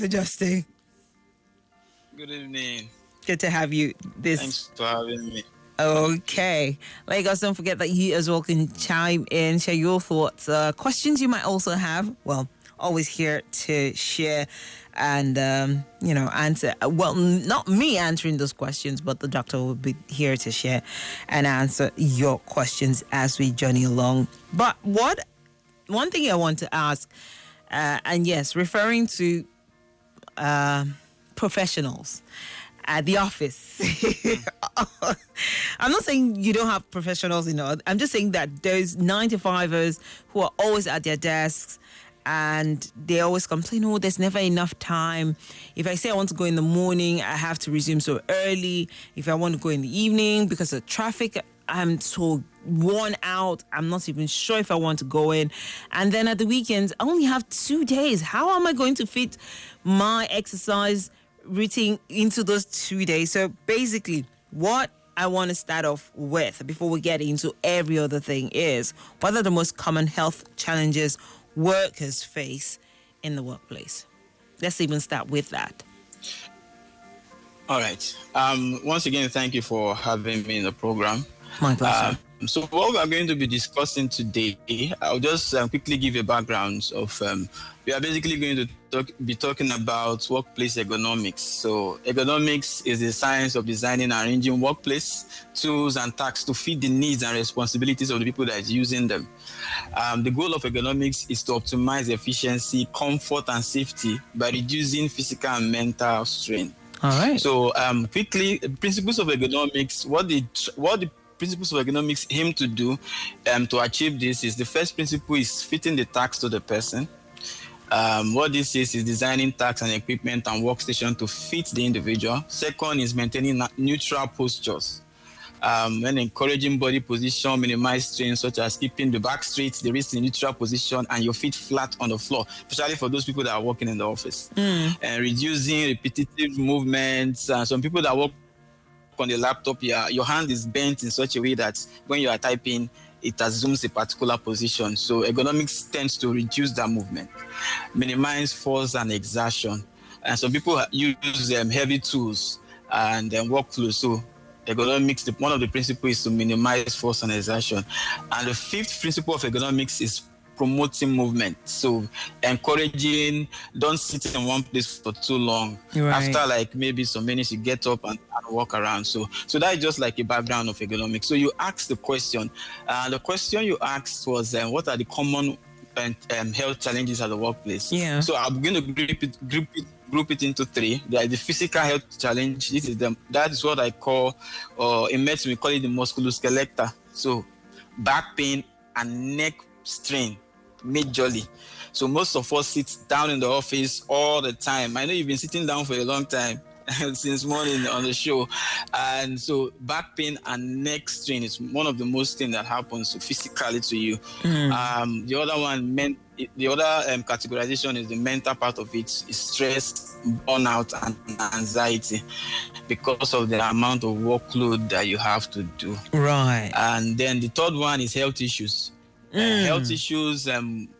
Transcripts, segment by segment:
Justin. Good evening. Good to have you. Thanks for having me. Okay. Lagos, don't forget that you as well can chime in, share your thoughts, questions you might also have. Well, always here to share and, answer. Well, not me answering those questions, but the doctor will be here to share and answer your questions as we journey along. But one thing I want to ask, and yes, referring to professionals at the office. I'm not saying you don't have professionals, I'm just saying that there's 9 to 5ers who are always at their desks and they always complain, oh, there's never enough time. If I say I want to go in the morning, I have to resume so early. If I want to go in the evening because of traffic, I'm so worn out. I'm not even sure if I want to go in. And then at the weekends, I only have 2 days. How am I going to fit my exercise routine into those 2 days? So basically, what I want to start off with before we get into every other thing is, what are the most common health challenges workers face in the workplace? Let's even start with that. All right. Once again, thank you for having me in the program. My pleasure. So what we are going to be discussing today, I'll just quickly give a background of, we are basically going to be talking about workplace ergonomics. So ergonomics is the science of designing and arranging workplace tools and tasks to fit the needs and responsibilities of the people that is using them. The goal of ergonomics is to optimize efficiency, comfort, and safety by reducing physical and mental strain. All right. So quickly, principles of ergonomics, what the principles of ergonomics aim to do to achieve this is, the first principle is fitting the task to the person. What this is designing tasks and equipment and workstation to fit the individual. Second is maintaining neutral postures. When encouraging body position, minimize strain, such as keeping the back straight, the wrist in neutral position, and your feet flat on the floor, especially for those people that are working in the office. And reducing repetitive movements. Some people that work on the laptop, your hand is bent in such a way that when you are typing, it assumes a particular position. So ergonomics tends to reduce that movement, minimize force and exertion. And some people use heavy tools and workflow. So ergonomics, one of the principles is to minimize force and exertion. And the fifth principle of ergonomics is promoting movement. So encouraging, don't sit in one place for too long. Right. After like maybe some minutes, you get up and walk around. So that is just like a background of ergonomics. So you asked the question. The question you asked was, what are the common health challenges at the workplace? Yeah. So I'm going to group it into three. There is the physical health challenge. That is what I call, in medicine we call it the musculoskeletal. So back pain and neck strain majorly. So most of us sit down in the office all the time. I know you've been sitting down for a long time since morning on the show. And so back pain and neck strain is one of the most things that happens physically to you. The other one, the other categorization is the mental part of it, is stress, burnout, and anxiety because of the amount of workload that you have to do. Right. And then the third one is health issues. Health issues,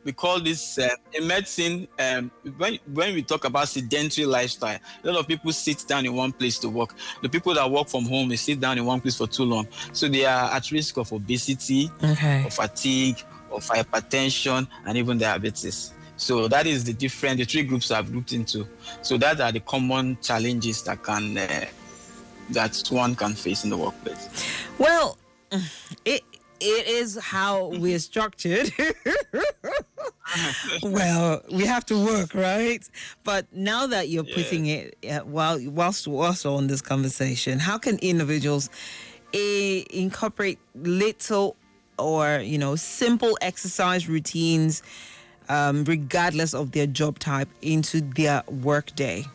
we call this in medicine, when we talk about sedentary lifestyle, a lot of people sit down in one place to work. The people that work from home, they sit down in one place for too long. So they are at risk of obesity, of fatigue, of hypertension, and even diabetes. So that is the three groups I've grouped into. So that are the common challenges that one can face in the workplace. Well, it is how we're structured. Well, we have to work, right? But now that you're putting it, whilst we're also on this conversation, how can individuals incorporate little or, simple exercise routines, regardless of their job type, into their work day?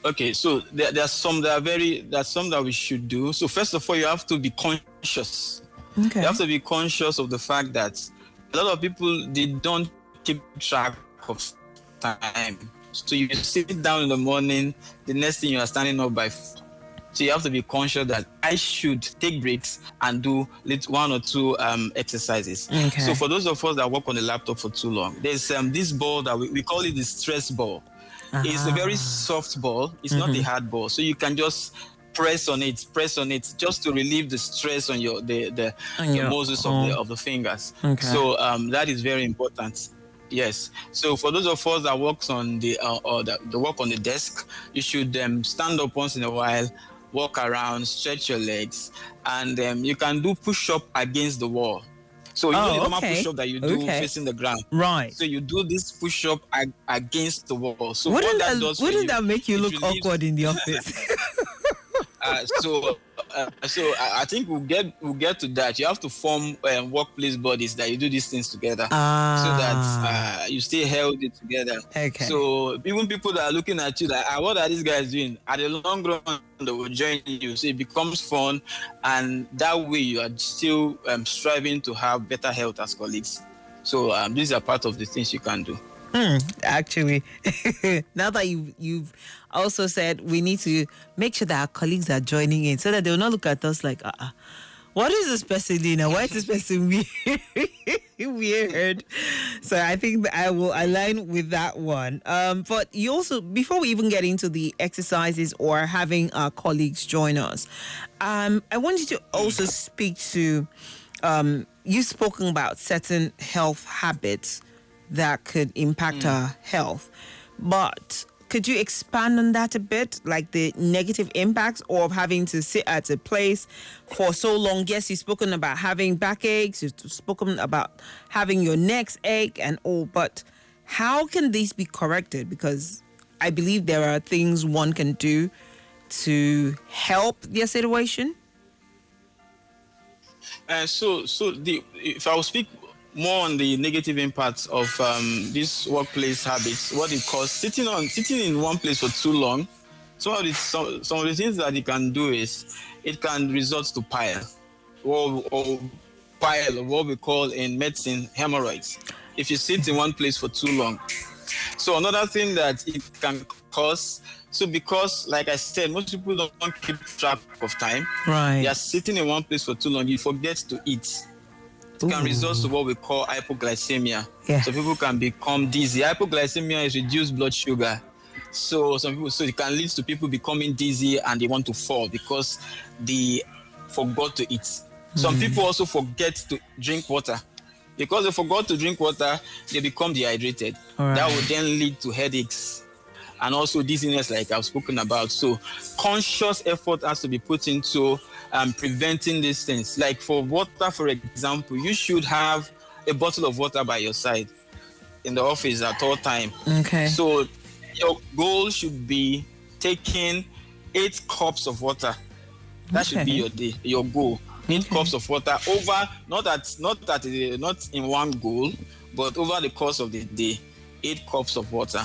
Okay, so there's some that we should do. So first of all, you have to be conscious. Okay. You have to be conscious of the fact that a lot of people, they don't keep track of time. So you sit down in the morning, the next thing you are standing up by So you have to be conscious that I should take breaks and do one or two exercises. Okay. So for those of us that work on the laptop for too long, there's this ball that we call it the stress ball. It's a very soft ball. It's not a hard ball. So you can just press on it just to relieve the stress on the muscles of the fingers. Okay. So that is very important. Yes. So for those of us that works on the work on the desk, you should stand up once in a while, walk around, stretch your legs, and you can do push-up against the wall. So you know the normal push-up that you do facing the ground. Right. So you do this push-up against the wall. So wouldn't that make you look awkward in the office? So I think we'll get to that. You have to form workplace bodies that you do these things together, so that you stay healthy together. Okay. So even people that are looking at you, like, what are these guys doing? At the long run, they will join you. So it becomes fun, and that way you are still striving to have better health as colleagues. So these are part of the things you can do. Actually, now that you've also said we need to make sure that our colleagues are joining in so that they will not look at us like, what is this person doing now? Why is this person weird? So I think that I will align with that one. But you also, before we even get into the exercises or having our colleagues join us, I want you to also speak to, you've spoken about certain health habits that could impact our health. But could you expand on that a bit, like the negative impacts of having to sit at a place for so long? Yes, you've spoken about having backaches, you've spoken about having your necks ache and all, but how can these be corrected? Because I believe there are things one can do to help their situation. If I will speak more on the negative impacts of these workplace habits, what it calls sitting in one place for too long. Some of the things that it can do is it can result to pile or what we call in medicine hemorrhoids if you sit in one place for too long. So another thing that it can cause, because like I said, most people don't keep track of time. Right. They are sitting in one place for too long, you forget to eat. It can result to what we call hypoglycemia. Yeah. So people can become dizzy. Hypoglycemia is reduced blood sugar. So it can lead to people becoming dizzy and they want to fall because they forgot to eat. Some people also forget to drink water. Because they forgot to drink water, they become dehydrated. Right. That will then lead to headaches and also dizziness, like I've spoken about. So conscious effort has to be put into preventing these things. Like for water, for example, you should have a bottle of water by your side in the office at all time. Okay. So your goal should be taking 8 cups of water. That should be your goal. 8 cups of water over, not in one goal, but over the course of the day, 8 cups of water.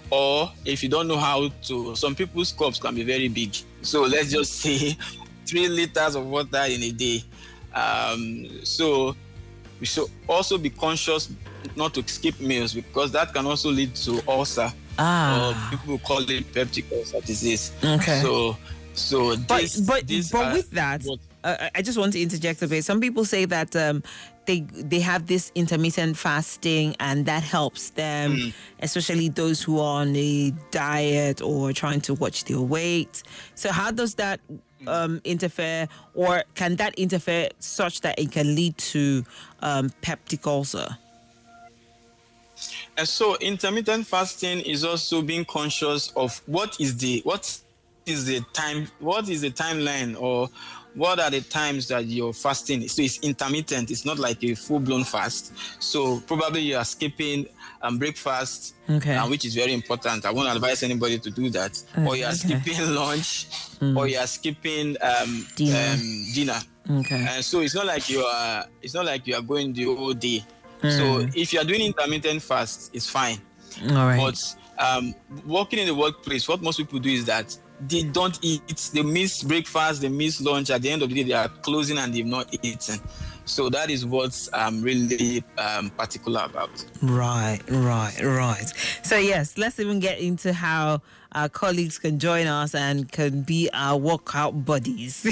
Or if you don't know how to, some people's cups can be very big. So let's just say 3 liters of water in a day. So we should also be conscious not to skip meals because that can also lead to ulcer. Or people call it peptic ulcer disease. Okay. But with that, I just want to interject a bit. Some people say that they have this intermittent fasting and that helps them, especially those who are on a diet or trying to watch their weight. So how does that interfere, or can that interfere such that it can lead to peptic ulcer? And so intermittent fasting is also being conscious of what is the timeline, or what are the times that you're fasting. So it's intermittent. It's not like a full-blown fast. So probably you are skipping breakfast, which is very important. I won't advise anybody to do that. Or you are skipping lunch, or you are skipping dinner. Okay. And so it's not like you are going the whole day. So if you are doing intermittent fast, it's fine. All right. But working in the workplace, what most people do is that they don't eat. They miss breakfast, they miss lunch. At the end of the day, they are closing and they've not eaten. So that is what I'm really particular about. Right. So yes, let's even get into how our colleagues can join us and can be our workout buddies.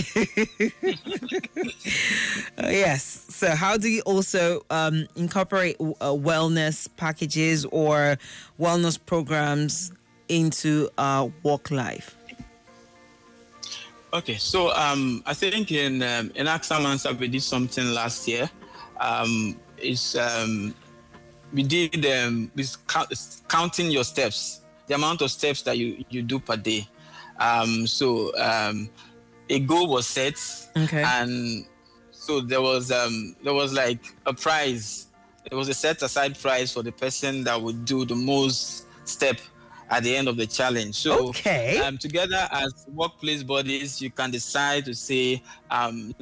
Yes. So how do you also incorporate wellness packages or wellness programs into our work life? Okay, so I think in AXA Mansard we did something last year. It's we did counting your steps, the amount of steps that you do per day. So a goal was set, Okay. and so there was like a prize. There was a set aside prize for the person that would do the most step at the end of the challenge. So together as workplace bodies, you can decide to say,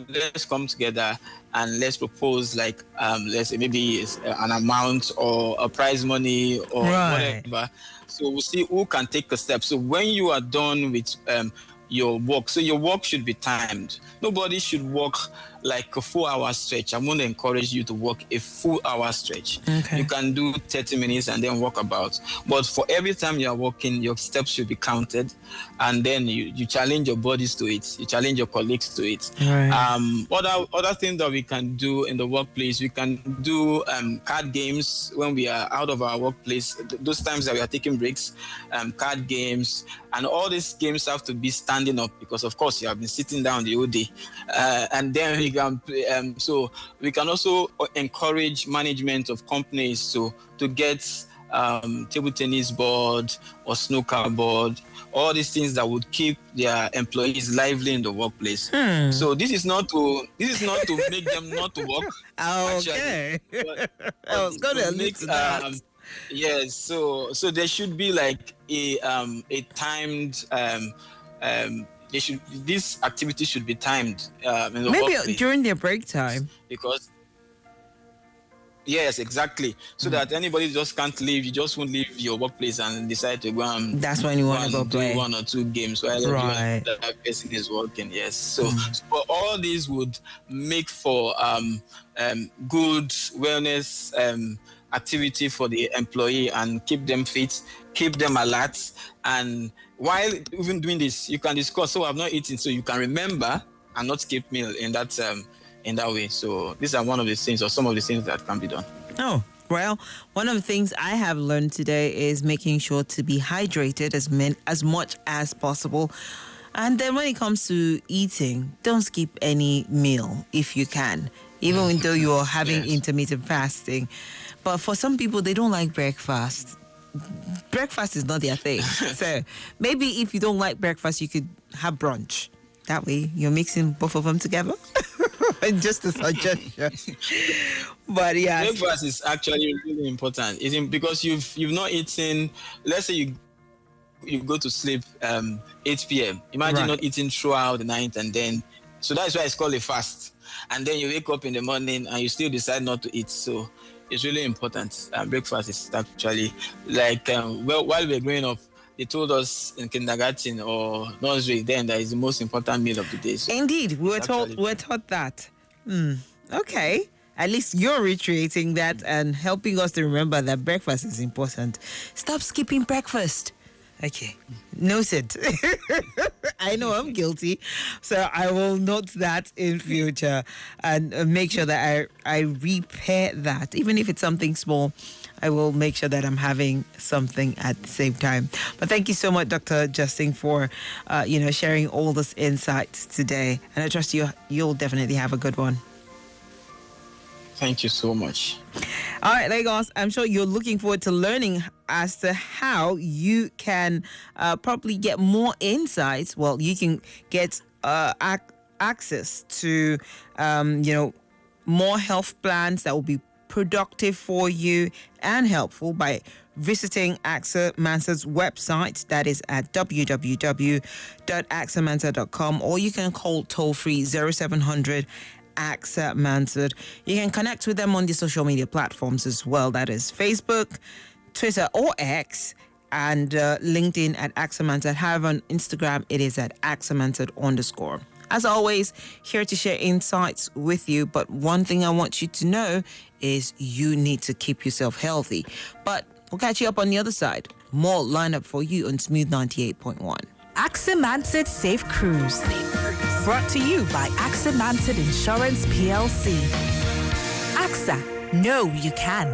let's come together and let's propose like, let's say maybe an amount or a prize money or whatever. So we'll see who can take a step. So when you are done with your work, so your work should be timed. Nobody should work like a 4-hour stretch. I'm going to encourage you to work a full hour stretch. Okay. You can do 30 minutes and then walk about. But for every time you are walking, your steps should be counted. And then you challenge your bodies to it. You challenge your colleagues to it. Right. Other things that we can do in the workplace, we can do card games when we are out of our workplace. Those times that we are taking breaks, card games. And all these games have to be standing up because, of course, you have been sitting down the whole day. And then we can play, so we can also encourage management of companies to get table tennis board or snooker board, all these things that would keep their employees lively in the workplace. So this is not to make them not to work. Okay. But I was going to allude to that. Yes, so there should be like a timed this activity should be timed in the maybe workplace. During their break time. Because yes, exactly. So that anybody just can't leave. You just won't leave your workplace and decide to go and that's when you want to go do play 1 or 2 games while that person is working. Yes. So all these would make for good wellness activity for the employee and keep them fit, keep them alert. And while even doing this, you can discuss, so I've not eaten, so you can remember and not skip meal in that way. So these are one of the things or some of the things that can be done. Oh, well, one of the things I have learned today is making sure to be hydrated as much as possible. And then when it comes to eating, don't skip any meal if you can, even though you're having intermittent fasting. But for some people, they don't like breakfast. Breakfast is not their thing. So maybe if you don't like breakfast, you could have brunch. That way, you're mixing both of them together. Just a suggestion. But yeah, breakfast is actually really important. Because you've not eaten. Let's say you go to sleep 8 p.m. Imagine not eating throughout the night, and then so that's why it's called a fast. And then you wake up in the morning and you still decide not to eat. So it's really important. Breakfast is actually like while we're growing up, they told us in kindergarten or nursery then that is the most important meal of the day. So indeed, we're taught that. Okay. At least you're reiterating that and helping us to remember that breakfast is important. Stop skipping breakfast. Okay. Noted. I know I'm guilty. So I will note that in future and make sure that I repair that. Even if it's something small, I will make sure that I'm having something at the same time. But thank you so much, Dr. Justin, for sharing all those insights today. And I trust you'll definitely have a good one. Thank you so much. All right, Lagos, I'm sure you're looking forward to learning as to how you can probably get more insights. Well, you can get access to, more health plans that will be productive for you and helpful by visiting AXA Mansard's website. That is at www.axamansard.com, or you can call toll-free 0700 AXA Mansard. You can connect with them on the social media platforms as well. That is Facebook, Twitter or X, and LinkedIn at AXA Mansard. However, on Instagram, it is at AXA Mansard _. As always, here to share insights with you. But one thing I want you to know is you need to keep yourself healthy. But we'll catch you up on the other side. More lineup for you on Smooth 98.1. AXA Mansard Safe Cruise. Brought to you by AXA Mansard Insurance PLC. AXA, know you can.